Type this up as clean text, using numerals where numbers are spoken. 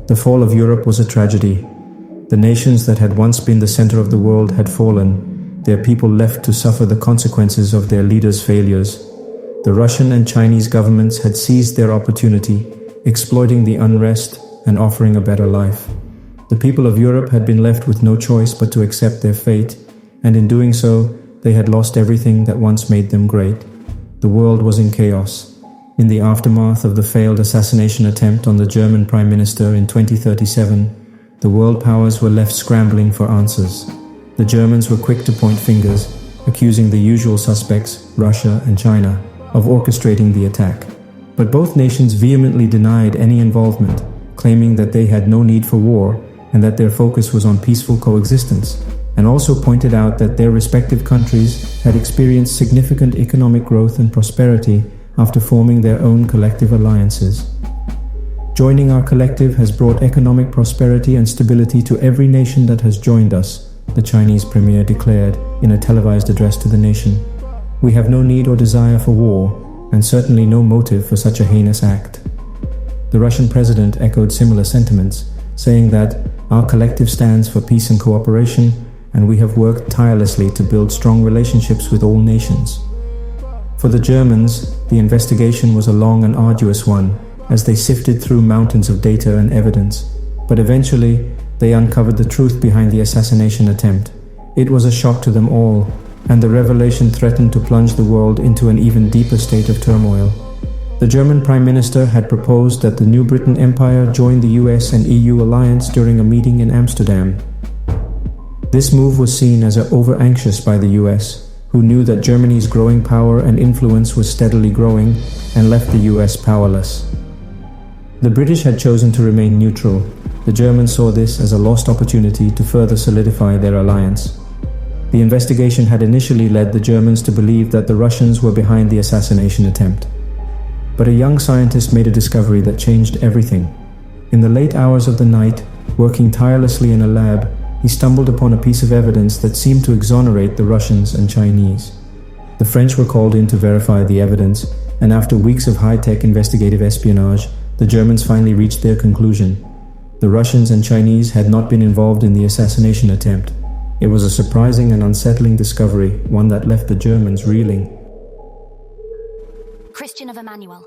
The fall of Europe was a tragedy. The nations that had once been the center of the world had fallen, their people left to suffer the consequences of their leaders' failures. The Russian and Chinese governments had seized their opportunity, exploiting the unrest and offering a better life. The people of Europe had been left with no choice but to accept their fate, and in doing so, they had lost everything that once made them great. The world was in chaos. In the aftermath of the failed assassination attempt on the German Prime Minister in 2037, the world powers were left scrambling for answers. The Germans were quick to point fingers, accusing the usual suspects, Russia and China, of orchestrating the attack. But both nations vehemently denied any involvement, claiming that they had no need for war and that their focus was on peaceful coexistence, and also pointed out that their respective countries had experienced significant economic growth and prosperity after forming their own collective alliances. Joining our collective has brought economic prosperity and stability to every nation that has joined us, the Chinese premier declared in a televised address to the nation. We have no need or desire for war, and certainly no motive for such a heinous act. The Russian president echoed similar sentiments, saying that our collective stands for peace and cooperation, and we have worked tirelessly to build strong relationships with all nations. For the Germans, the investigation was a long and arduous one, as they sifted through mountains of data and evidence. But eventually, they uncovered the truth behind the assassination attempt. It was a shock to them all, and the revelation threatened to plunge the world into an even deeper state of turmoil. The German Prime Minister had proposed that the New Britain Empire join the US and EU alliance during a meeting in Amsterdam. This move was seen as over-anxious by the US, who knew that Germany's growing power and influence was steadily growing and left the US powerless. The British had chosen to remain neutral. The Germans saw this as a lost opportunity to further solidify their alliance. The investigation had initially led the Germans to believe that the Russians were behind the assassination attempt. But a young scientist made a discovery that changed everything. In the late hours of the night, working tirelessly in a lab, he stumbled upon a piece of evidence that seemed to exonerate the Russians and Chinese. The French were called in to verify the evidence, and after weeks of high-tech investigative espionage, the Germans finally reached their conclusion. The Russians and Chinese had not been involved in the assassination attempt. It was a surprising and unsettling discovery, one that left the Germans reeling. Christian of Emmanuel.